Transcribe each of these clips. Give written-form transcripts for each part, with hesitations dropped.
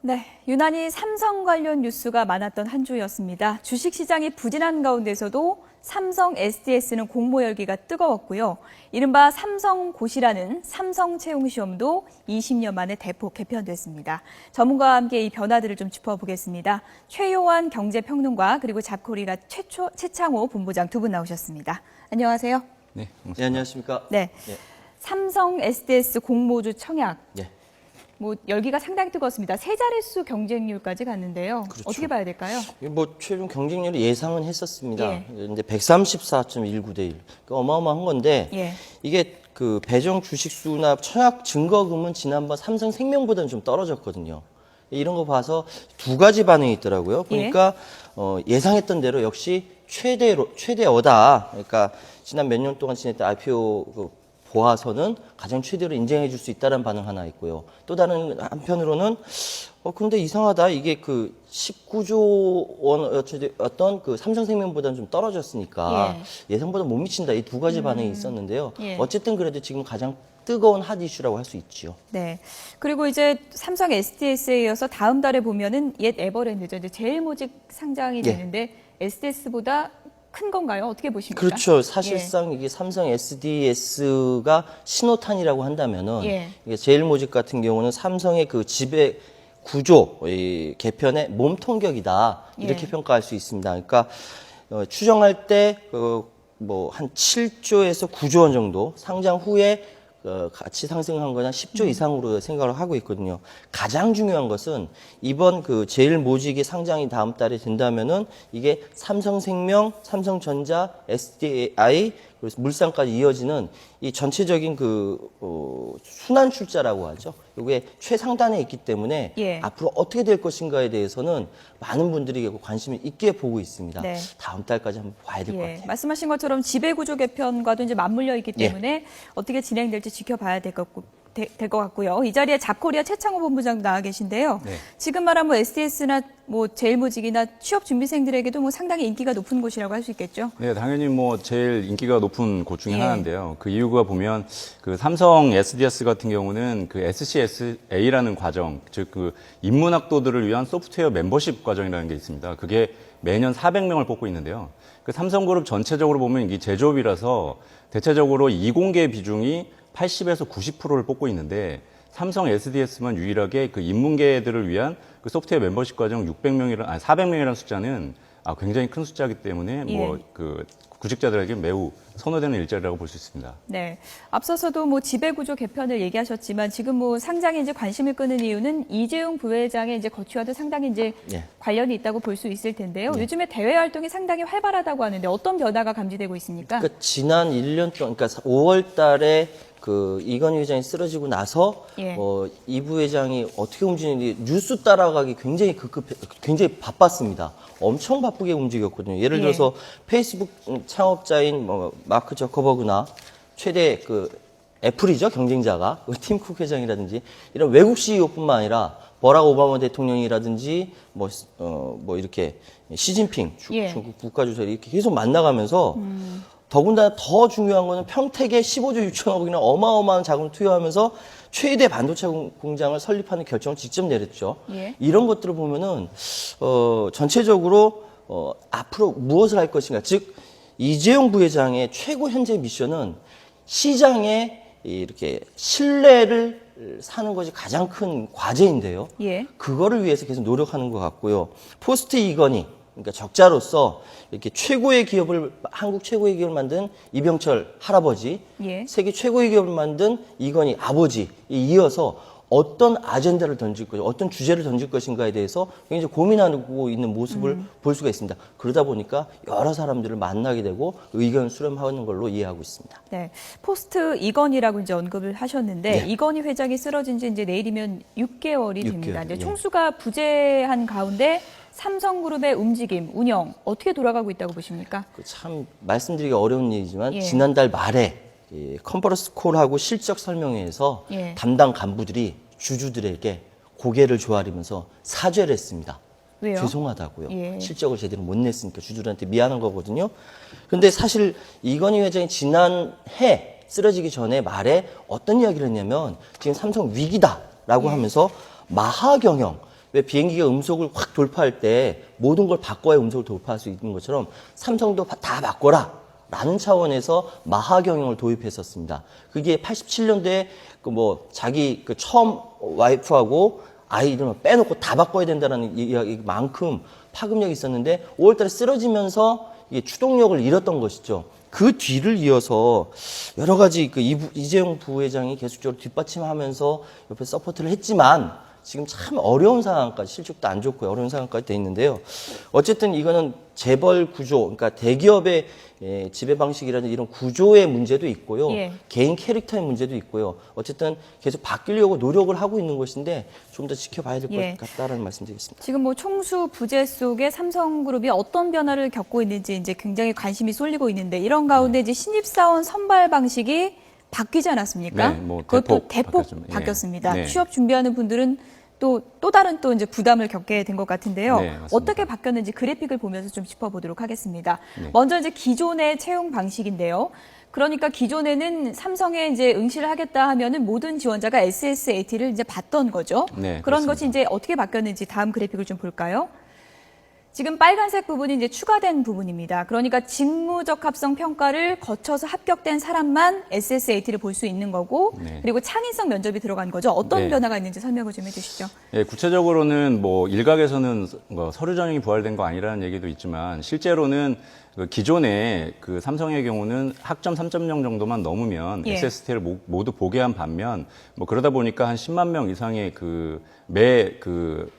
네, 유난히 삼성 관련 뉴스가 많았던 한 주였습니다. 주식시장이 부진한 가운데서도 삼성 SDS는 공모 열기가 뜨거웠고요. 이른바 삼성고시라는 삼성 채용시험도 20년 만에 대폭 개편됐습니다. 전문가와 함께 이 변화들을 좀 짚어보겠습니다. 최요한 경제평론가 그리고 잡코리아 최창호 본부장 두 분 나오셨습니다. 안녕하세요. 네, 안녕하십니까. 네, 삼성 SDS 공모주 청약. 네. 뭐 열기가 상당히 뜨거웠습니다. 세 자릿수 경쟁률까지 갔는데요. 그렇죠. 어떻게 봐야 될까요? 뭐 최종 경쟁률이 예상은 했었습니다. 예. 근데 134.19대 1. 그러니까 어마어마한 건데 예. 이게 그 배정 주식수나 청약 증거금은 지난번 삼성생명보다는 좀 떨어졌거든요. 이런 거 봐서 두 가지 반응이 있더라고요. 보니까 예상했던 대로 역시 최대어다. 그러니까 지난 몇 년 동안 지냈던 IPO 보아서는 가장 최대로 인정해 줄 수 있다는 반응 하나 있고요. 또 다른 한편으로는 근데 이상하다. 이게 그 19조 원어떤 그 삼성생명보다는 좀 떨어졌으니까 예상보다 못 미친다. 이 두 가지 반응이 있었는데요. 예. 어쨌든 그래도 지금 가장 뜨거운 핫 이슈라고 할 수 있죠. 네. 그리고 이제 삼성 SDS에 이어서 다음 달에 보면은 옛 에버랜드죠. 이제 제일모직 상장이 되는데 SDS보다 큰 건가요? 어떻게 보십니까? 그렇죠. 사실상 이게 삼성 SDS가 신호탄이라고 한다면은 이게 제일모직 같은 경우는 삼성의 그 지배 구조 이 개편의 몸통격이다 이렇게 평가할 수 있습니다. 그러니까 추정할 때 뭐 한 7조에서 9조 원 정도 상장 후에 같이 상승한 거는 10조 이상으로 생각을 하고 있거든요. 가장 중요한 것은 이번 그 제일모직이 상장이 다음 달에 된다면은 이게 삼성생명, 삼성전자, SDI, 그래서 물산까지 이어지는 이 전체적인 순환 출자라고 하죠. 이게 최상단에 있기 때문에 앞으로 어떻게 될 것인가에 대해서는 많은 분들이 관심을 있게 보고 있습니다. 네. 다음 달까지 한번 봐야 될 것 같아요. 말씀하신 것처럼 지배구조 개편과도 이제 맞물려 있기 때문에 어떻게 진행될지 지켜봐야 될 것 같고요. 이 자리에 잡코리아 최창호 본부장 나와 계신데요. 지금 말한 뭐 SDS나 뭐 제일모직이나 취업 준비생들에게도 뭐 상당히 인기가 높은 곳이라고 할 수 있겠죠. 네, 당연히 뭐 제일 인기가 높은 곳 중에 하나인데요. 그 이유가 보면 그 삼성 SDS 같은 경우는 그 SCSA라는 과정, 즉 그 인문학도들을 위한 소프트웨어 멤버십 과정이라는 게 있습니다. 그게 매년 400명을 뽑고 있는데요. 그 삼성그룹 전체적으로 보면 이게 제조업이라서 대체적으로 이공계 비중이 80에서 90%를 뽑고 있는데 삼성 SDS만 유일하게 그 인문계들을 위한 그 소프트웨어 멤버십 과정 400명이라는 숫자는 굉장히 큰 숫자이기 때문에 뭐 그 구직자들에게 매우 선호되는 일자리라고 볼 수 있습니다. 네. 앞서서도 뭐 지배구조 개편을 얘기하셨지만 지금 뭐 상장에 이제 관심을 끄는 이유는 이재용 부회장의 이제 거취와도 상당히 이제 관련이 있다고 볼 수 있을 텐데요. 요즘에 대외 활동이 상당히 활발하다고 하는데 어떤 변화가 감지되고 있습니까? 그러니까 지난 1년 동안, 그러니까 5월 달에 그 이건희 회장이 쓰러지고 나서 이 부회장이 어떻게 움직이는지 뉴스 따라가기 굉장히 바빴습니다. 엄청 바쁘게 움직였거든요. 예를 들어서 페이스북 창업자인 마크 저커버그나 최대 그 애플이죠, 경쟁자가 팀 쿡 회장이라든지 이런 외국 CEO뿐만 아니라 버락 오바마 대통령이라든지 뭐 이렇게 시진핑 중국 국가주석 이렇게 계속 만나가면서 더군다나 더 중요한 거는 평택에 15조 6천억이나 어마어마한 자금을 투여하면서 최대 반도체 공장을 설립하는 결정을 직접 내렸죠. 이런 것들을 보면은 전체적으로 앞으로 무엇을 할 것인가, 즉 이재용 부회장의 최고 현재 미션은 시장에 이렇게 신뢰를 사는 것이 가장 큰 과제인데요. 그거를 위해서 계속 노력하는 것 같고요. 포스트 이건희, 그러니까 적자로서 이렇게 한국 최고의 기업을 만든 이병철 할아버지, 세계 최고의 기업을 만든 이건희 아버지 이어서 어떤 아젠다를 던질 것인가, 어떤 주제를 던질 것인가에 대해서 굉장히 고민하고 있는 모습을 볼 수가 있습니다. 그러다 보니까 여러 사람들을 만나게 되고 의견 수렴하는 걸로 이해하고 있습니다. 네, 포스트 이건희라고 이제 언급을 하셨는데 이건희 회장이 쓰러진 지 이제 내일이면 6개월이 됩니다. 이제 총수가 부재한 가운데 삼성그룹의 움직임, 운영 어떻게 돌아가고 있다고 보십니까? 참 말씀드리기 어려운 일이지만 지난달 말에 컨퍼런스 콜하고 실적 설명회에서 담당 간부들이 주주들에게 고개를 조아리면서 사죄를 했습니다. 왜요? 죄송하다고요. 실적을 제대로 못 냈으니까 주주들한테 미안한 거거든요. 그런데 사실 이건희 회장이 지난해 쓰러지기 전에 말에 어떤 이야기를 했냐면 지금 삼성 위기다라고 하면서 마하 경영, 왜 비행기가 음속을 확 돌파할 때 모든 걸 바꿔야 음속을 돌파할 수 있는 것처럼 삼성도 다 바꿔라 라는 차원에서 마하 경영을 도입했었습니다. 그게 87년도에 그 뭐 자기 그 처음 와이프하고 아이들만 빼놓고 다 바꿔야 된다는 이야기만큼 파급력이 있었는데 5월달에 쓰러지면서 이게 추동력을 잃었던 것이죠. 그 뒤를 이어서 여러 가지 그 이재용 부회장이 계속적으로 뒷받침하면서 옆에 서포트를 했지만 지금 참 어려운 상황까지 실적도 안 좋고요. 어려운 상황까지 돼 있는데요. 어쨌든 이거는 재벌 구조, 그러니까 대기업의 지배 방식이라는 이런 구조의 문제도 있고요. 예. 개인 캐릭터의 문제도 있고요. 어쨌든 계속 바뀌려고 노력을 하고 있는 것인데 좀 더 지켜봐야 될 것 예. 같다라는 말씀드리겠습니다. 지금 뭐 총수 부재 속에 삼성그룹이 어떤 변화를 겪고 있는지 이제 굉장히 관심이 쏠리고 있는데 이런 가운데 이제 신입사원 선발 방식이 바뀌지 않았습니까? 네, 뭐 그것도 대폭 대폭 바뀌었습니다. 예. 바뀌었습니다. 네. 취업 준비하는 분들은 또 다른 또 이제 부담을 겪게 된 것 같은데요. 네, 맞습니다. 어떻게 바뀌었는지 그래픽을 보면서 좀 짚어보도록 하겠습니다. 네. 먼저 이제 기존의 채용 방식인데요. 그러니까 기존에는 삼성에 이제 응시를 하겠다 하면은 모든 지원자가 SSAT를 이제 받던 거죠. 네, 그런 그렇습니다. 것이 이제 어떻게 바뀌었는지 다음 그래픽을 좀 볼까요? 지금 빨간색 부분이 이제 추가된 부분입니다. 그러니까 직무적합성 평가를 거쳐서 합격된 사람만 SSAT를 볼 수 있는 거고, 네. 그리고 창의성 면접이 들어간 거죠. 어떤 네. 변화가 있는지 설명을 좀 해주시죠. 예, 구체적으로는 뭐 일각에서는 뭐 서류 전형이 부활된 거 아니라는 얘기도 있지만 실제로는 그 기존에 그 삼성의 경우는 학점 3.0 정도만 넘으면 예. SST를 모두 보게 한 반면 뭐 그러다 보니까 한 10만 명 이상의 매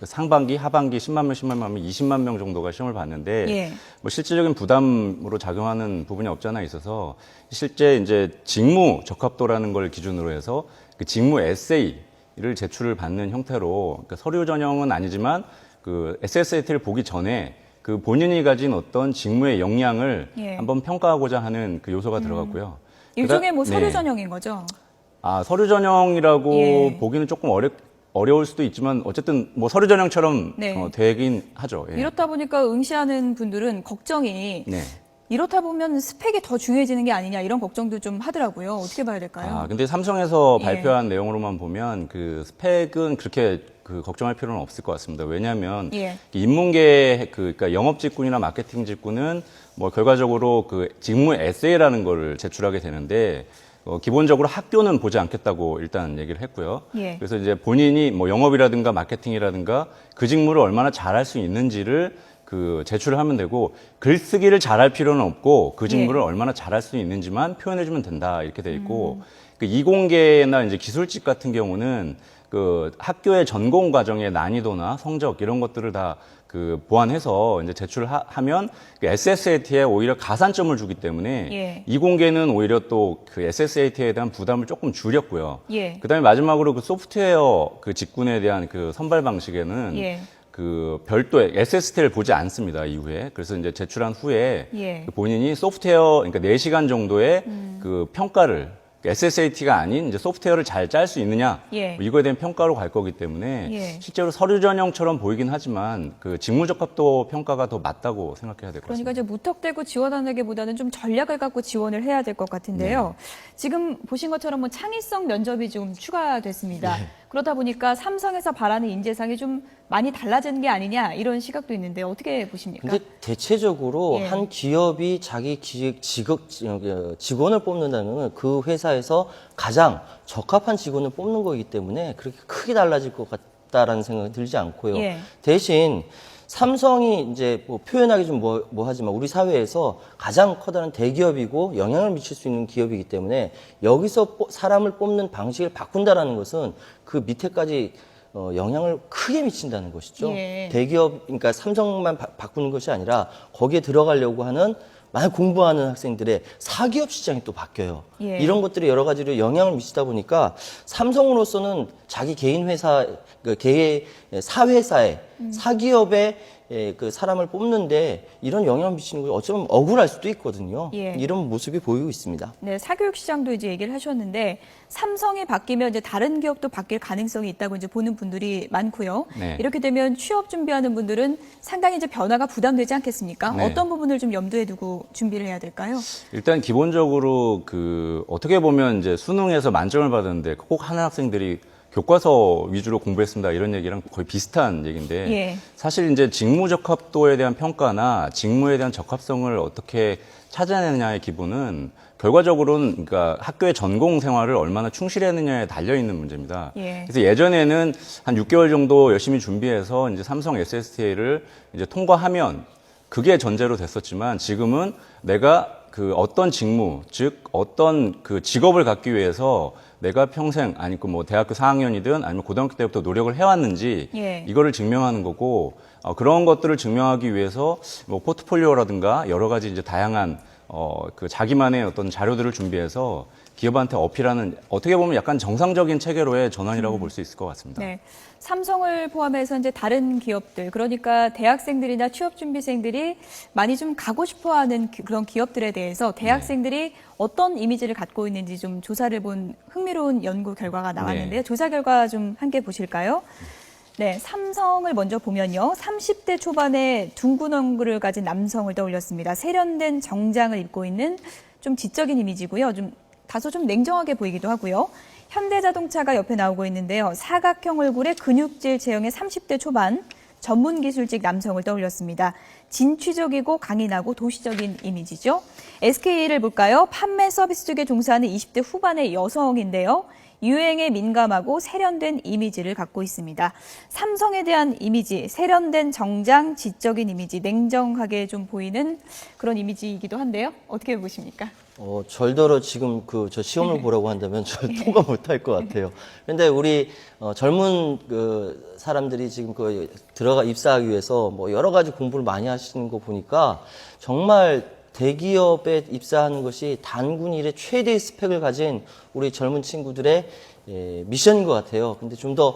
상반기, 하반기 10명 20만 명 정도가 시험을 봤는데 예. 뭐 실질적인 부담으로 작용하는 부분이 없지 않아 있어서 실제 이제 직무 적합도라는 걸 기준으로 해서 그 직무 에세이를 제출을 받는 형태로 그러니까 서류 전형은 아니지만 그 SSAT를 보기 전에 그 본인이 가진 어떤 직무의 역량을 예. 한번 평가하고자 하는 그 요소가 들어갔고요. 일종의 뭐 서류 네. 전형인 거죠. 아, 서류 전형이라고 예. 보기는 조금 어려울 수도 있지만 어쨌든 뭐 서류 전형처럼 네. 되긴 하죠. 예. 이렇다 보니까 응시하는 분들은 걱정이 네. 이렇다 보면 스펙이 더 중요해지는 게 아니냐 이런 걱정도 좀 하더라고요. 어떻게 봐야 될까요? 아, 근데 삼성에서 예. 발표한 내용으로만 보면 그 스펙은 그렇게 그 걱정할 필요는 없을 것 같습니다. 왜냐하면 예. 인문계 그러니까 영업 직군이나 마케팅 직군은 뭐 결과적으로 그 직무 에세이라는 거를 제출하게 되는데 기본적으로 학교는 보지 않겠다고 일단 얘기를 했고요. 예. 그래서 이제 본인이 뭐 영업이라든가 마케팅이라든가 그 직무를 얼마나 잘할 수 있는지를 그 제출을 하면 되고 글쓰기를 잘할 필요는 없고 그 직무를 예. 얼마나 잘할 수 있는지만 표현해주면 된다 이렇게 돼 있고 그 이공계나 이제 기술직 같은 경우는 그 학교의 전공 과정의 난이도나 성적 이런 것들을 다 그 보완해서 이제 제출을 하면 그 SSAT에 오히려 가산점을 주기 때문에 예. 이공계는 오히려 또 그 SSAT에 대한 부담을 조금 줄였고요. 예. 그다음에 마지막으로 그 소프트웨어 그 직군에 대한 그 선발 방식에는 예. 그 별도의 SST를 보지 않습니다, 이후에. 그래서 이제 제출한 후에 예. 그 본인이 소프트웨어, 그러니까 4시간 정도의 그 평가를 SSAT가 아닌 이제 소프트웨어를 잘 짤 수 있느냐 예. 뭐 이거에 대한 평가로 갈 거기 때문에 예. 실제로 서류 전형처럼 보이긴 하지만 그 직무적합도 평가가 더 맞다고 생각해야 될 것 그러니까 같습니다. 이제 무턱대고 지원하기보다는 좀 전략을 갖고 지원을 해야 될 것 같은데요. 네. 지금 보신 것처럼 뭐 창의성 면접이 좀 추가됐습니다. 네. 그러다 보니까 삼성에서 바라는 인재상이 좀 많이 달라진 게 아니냐 이런 시각도 있는데 어떻게 보십니까? 근데 대체적으로 예. 한 기업이 자기 직원을 뽑는다는 그 회사에서 가장 적합한 직원을 뽑는 거기 때문에 그렇게 크게 달라질 것 같다라는 생각이 들지 않고요. 예. 대신 삼성이 이제 뭐 표현하기 좀 하지만 우리 사회에서 가장 커다란 대기업이고 영향을 미칠 수 있는 기업이기 때문에 여기서 사람을 뽑는 방식을 바꾼다라는 것은 그 밑에까지 영향을 크게 미친다는 것이죠. 예. 대기업, 그러니까 삼성만 바꾸는 것이 아니라 거기에 들어가려고 하는 많이 공부하는 학생들의 사기업 시장이 또 바뀌어요. 예. 이런 것들이 여러 가지로 영향을 미치다 보니까 삼성으로서는 자기 개인 회사, 그 개의 사회사에 사기업에 그 사람을 뽑는데 이런 영향을 미치는 거 어쩌면 억울할 수도 있거든요. 예. 이런 모습이 보이고 있습니다. 네, 사교육 시장도 이제 얘기를 하셨는데 삼성이 바뀌면 이제 다른 기업도 바뀔 가능성이 있다고 이제 보는 분들이 많고요. 네. 이렇게 되면 취업 준비하는 분들은 상당히 이제 변화가 부담되지 않겠습니까? 네. 어떤 부분을 좀 염두에 두고 준비를 해야 될까요? 일단 기본적으로 그 어떻게 보면 이제 수능에서 만점을 받았는데 꼭 하는 학생들이 교과서 위주로 공부했습니다 이런 얘기랑 거의 비슷한 얘기인데 예. 사실 이제 직무 적합도에 대한 평가나 직무에 대한 적합성을 어떻게 찾아내느냐의 기본은 결과적으로는 그러니까 학교의 전공 생활을 얼마나 충실했느냐에 달려 있는 문제입니다. 예. 그래서 예전에는 한 6개월 정도 열심히 준비해서 이제 삼성 SSTA를 이제 통과하면 그게 전제로 됐었지만 지금은 내가 그 어떤 직무, 즉 어떤 그 직업을 갖기 위해서 내가 평생 아니 그 뭐 대학교 4학년이든 아니면 고등학교 때부터 노력을 해왔는지 예. 이거를 증명하는 거고 그런 것들을 증명하기 위해서 뭐 포트폴리오라든가 여러 가지 이제 다양한 그 자기만의 어떤 자료들을 준비해서 기업한테 어필하는 어떻게 보면 약간 정상적인 체계로의 전환이라고 볼 수 있을 것 같습니다. 네. 삼성을 포함해서 이제 다른 기업들, 그러니까 대학생들이나 취업준비생들이 많이 좀 가고 싶어 하는 그런 기업들에 대해서 대학생들이 어떤 이미지를 갖고 있는지 좀 조사를 본 흥미로운 연구 결과가 나왔는데요. 네. 조사 결과 좀 함께 보실까요? 네, 삼성을 먼저 보면요. 30대 초반에 둥근 얼굴을 가진 남성을 떠올렸습니다. 세련된 정장을 입고 있는 좀 지적인 이미지고요. 좀 다소 좀 냉정하게 보이기도 하고요. 현대자동차가 옆에 나오고 있는데요. 사각형 얼굴에 근육질 체형의 30대 초반 전문 기술직 남성을 떠올렸습니다. 진취적이고 강인하고 도시적인 이미지죠. SK를 볼까요? 판매 서비스 쪽에 종사하는 20대 후반의 여성인데요. 유행에 민감하고 세련된 이미지를 갖고 있습니다. 삼성에 대한 이미지, 세련된 정장, 지적인 이미지, 냉정하게 좀 보이는 그런 이미지이기도 한데요. 어떻게 보십니까? 절더러 지금 저 시험을 보라고 한다면 저 통과 못할 것 같아요. 그런데 우리 젊은 그 사람들이 지금 입사하기 위해서 뭐 여러 가지 공부를 많이 하시는 거 보니까 정말 대기업에 입사하는 것이 단군 일의 최대의 스펙을 가진 우리 젊은 친구들의 미션인 것 같아요. 근데 좀 더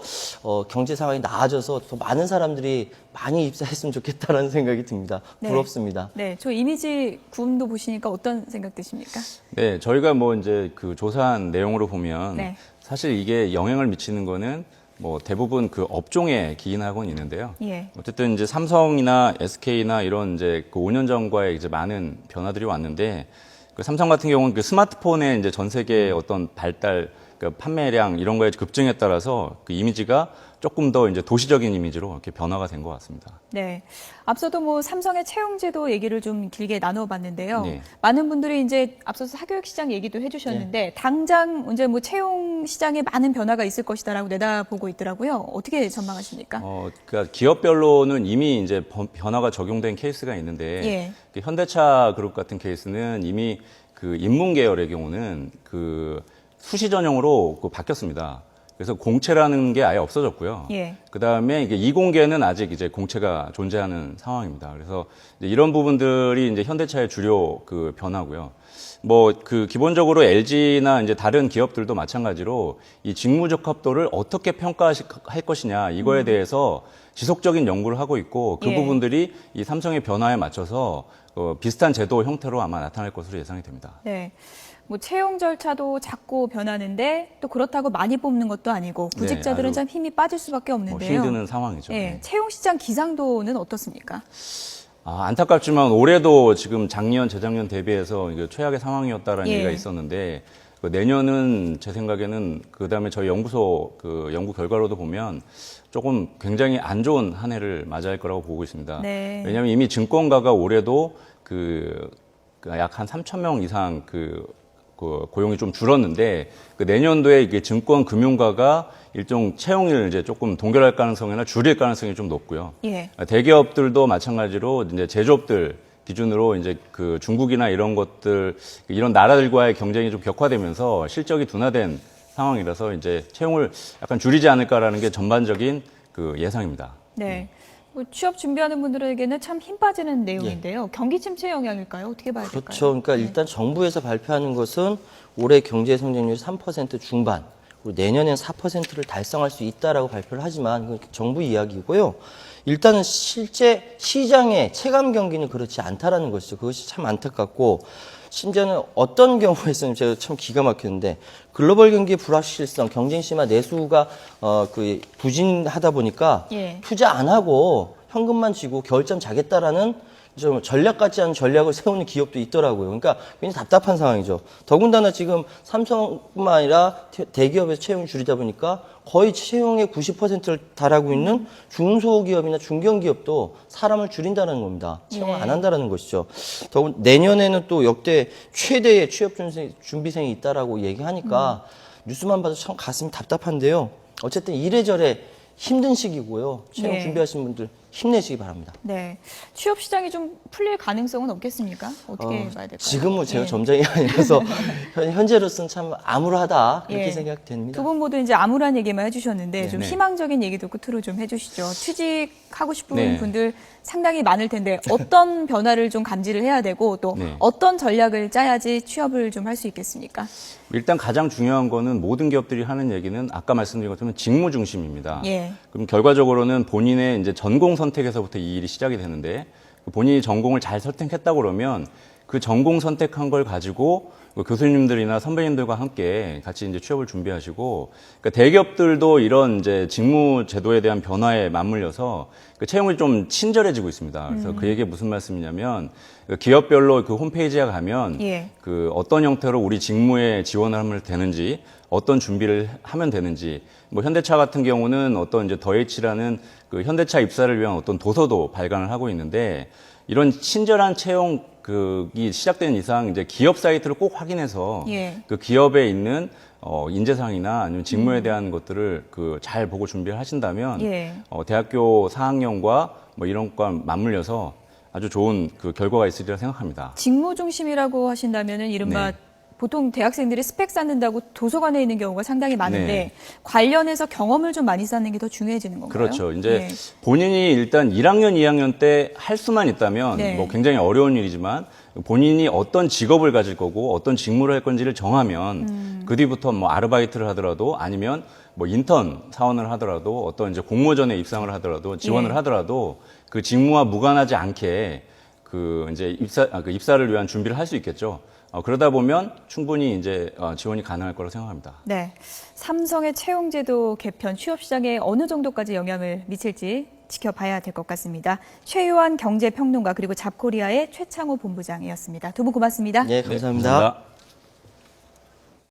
경제 상황이 나아져서 더 많은 사람들이 많이 입사했으면 좋겠다라는 생각이 듭니다. 부럽습니다. 네, 저 이미지 구음도 보시니까 어떤 생각 드십니까? 네, 저희가 뭐 이제 그 조사한 내용으로 보면 네. 사실 이게 영향을 미치는 거는 뭐 대부분 그 업종에 기인하고는 있는데요. 예. 어쨌든 이제 삼성이나 SK나 이런 이제 그 5년 전과의 이제 많은 변화들이 왔는데 그 삼성 같은 경우는 그 스마트폰의 이제 전 세계 어떤 발달, 그 판매량 이런 거에 급증에 따라서 그 이미지가 조금 더 이제 도시적인 이미지로 이렇게 변화가 된 것 같습니다. 네. 앞서도 뭐 삼성의 채용제도 얘기를 좀 길게 나눠봤는데요. 네. 많은 분들이 이제 앞서서 사교육 시장 얘기도 해주셨는데 당장 이제 뭐 채용 시장에 많은 변화가 있을 것이다라고 내다보고 있더라고요. 어떻게 전망하십니까? 그러니까 기업별로는 이미 이제 변화가 적용된 케이스가 있는데 예. 그 현대차 그룹 같은 케이스는 이미 그 인문 계열의 경우는 그 수시 전형으로 바뀌었습니다. 그래서 공채라는 게 아예 없어졌고요. 예. 그 다음에 이게 이공계는 아직 이제 공채가 존재하는 상황입니다. 그래서 이제 이런 부분들이 이제 현대차의 주요 그 변화고요. 뭐 그 기본적으로 LG나 이제 다른 기업들도 마찬가지로 이 직무 적합도를 어떻게 평가할 것이냐 이거에 대해서 지속적인 연구를 하고 있고 그 예. 부분들이 이 삼성의 변화에 맞춰서 비슷한 제도 형태로 아마 나타날 것으로 예상이 됩니다. 네. 뭐 채용 절차도 자꾸 변하는데 또 그렇다고 많이 뽑는 것도 아니고 구직자들은 아주 참 힘이 빠질 수밖에 없는데요. 힘드는 상황이죠. 네. 네. 채용 시장 기상도는 어떻습니까? 안타깝지만 올해도 지금 작년, 재작년 대비해서 이게 최악의 상황이었다라는 예. 얘기가 있었는데 그 내년은 제 생각에는 그다음에 저희 연구소 그 연구 결과로도 보면 조금 굉장히 안 좋은 한 해를 맞이할 거라고 보고 있습니다. 네. 왜냐하면 이미 증권가가 올해도 약 한 3천 명 이상 고용이 좀 줄었는데 그 내년도에 이게 증권 금융가가 일종 채용을 이제 조금 동결할 가능성이나 줄일 가능성이 좀 높고요. 예. 대기업들도 마찬가지로 이제 제조업들 기준으로 이제 그 중국이나 이런 것들 이런 나라들과의 경쟁이 좀 격화되면서 실적이 둔화된 상황이라서 이제 채용을 약간 줄이지 않을까라는 게 전반적인 그 예상입니다. 네. 뭐 취업 준비하는 분들에게는 참 힘 빠지는 내용인데요. 경기 침체 영향일까요? 어떻게 봐야 될까요? 그렇죠. 그러니까 일단 정부에서 발표하는 것은 올해 경제 성장률 3% 중반, 그리고 내년엔 4%를 달성할 수 있다라고 발표를 하지만 그건 정부 이야기고요. 일단은 실제 시장의 체감 경기는 그렇지 않다라는 것이죠. 그것이 참 안타깝고 심지어는 어떤 경우에서는 제가 참 기가 막혔는데 글로벌 경기의 불확실성, 경쟁 심화 내수가 부진하다 보니까 예. 투자 안 하고 현금만 쥐고 겨울잠 자겠다라는 좀 전략 같지 않은 전략을 세우는 기업도 있더라고요. 그러니까 굉장히 답답한 상황이죠. 더군다나 지금 삼성뿐만 아니라 대기업에서 채용을 줄이다 보니까 거의 채용의 90%를 달하고 있는 중소기업이나 중견기업도 사람을 줄인다는 겁니다. 채용을 안 한다는 것이죠. 더군 내년에는 또 역대 최대의 취업 준비생이 있다라고 얘기하니까 뉴스만 봐도 참 가슴이 답답한데요. 어쨌든 이래저래 힘든 시기고요. 채용 네. 준비하시는 분들 힘내시기 바랍니다. 네. 취업 시장이 좀 풀릴 가능성은 없겠습니까? 어떻게 봐야 될까요? 지금은 제가 예. 점장이 아니라서 현재로서는 참 암울하다 그렇게 예. 생각됩니다. 두 분 모두 이제 암울한 얘기만 해주셨는데 좀 네. 희망적인 얘기도 끝으로 좀 해주시죠. 취직하고 싶은 네. 분들 상당히 많을 텐데 어떤 변화를 좀 감지를 해야 되고 또 네. 어떤 전략을 짜야지 취업을 좀 할 수 있겠습니까? 일단 가장 중요한 거는 모든 기업들이 하는 얘기는 아까 말씀드린 것처럼 직무 중심입니다. 예. 그럼 결과적으로는 본인의 이제 전공 선택에서부터 이 일이 시작이 되는데 본인이 전공을 잘 선택했다고 그러면 그 전공 선택한 걸 가지고 교수님들이나 선배님들과 함께 같이 이제 취업을 준비하시고, 그러니까 대기업들도 이런 이제 직무 제도에 대한 변화에 맞물려서 그 채용이 좀 친절해지고 있습니다. 그래서 그 얘기가 무슨 말씀이냐면 그 기업별로 그 홈페이지에 가면 예. 그 어떤 형태로 우리 직무에 지원을 하면 되는지, 어떤 준비를 하면 되는지, 뭐 현대차 같은 경우는 어떤 이제 더H라는 그 현대차 입사를 위한 어떤 도서도 발간을 하고 있는데, 이런 친절한 채용 이 시작된 이상 이제 기업 사이트를 꼭 확인해서 예. 그 기업에 있는 인재상이나 아니면 직무에 대한 것들을 그 잘 보고 준비를 하신다면 예. 대학교 4학년과 뭐 이런 것과 맞물려서 아주 좋은 그 결과가 있으리라 생각합니다. 직무 중심이라고 하신다면은 이른바 네. 보통 대학생들이 스펙 쌓는다고 도서관에 있는 경우가 상당히 많은데 네. 관련해서 경험을 좀 많이 쌓는 게 더 중요해지는 건가요? 그렇죠. 이제 예. 본인이 일단 1학년, 2학년 때 할 수만 있다면 네. 뭐 굉장히 어려운 일이지만 본인이 어떤 직업을 가질 거고 어떤 직무를 할 건지를 정하면 그 뒤부터 뭐 아르바이트를 하더라도 아니면 뭐 인턴 사원을 하더라도 어떤 이제 공모전에 입상을 하더라도 지원을 예. 하더라도 그 직무와 무관하지 않게 그 이제 입사를 위한 준비를 할 수 있겠죠. 그러다 보면 충분히 이제 지원이 가능할 거라고 생각합니다. 네. 삼성의 채용제도 개편 취업 시장에 어느 정도까지 영향을 미칠지 지켜봐야 될 것 같습니다. 최유한 경제평론가 그리고 잡코리아의 최창호 본부장이었습니다. 두 분 고맙습니다. 네, 감사합니다. 감사합니다.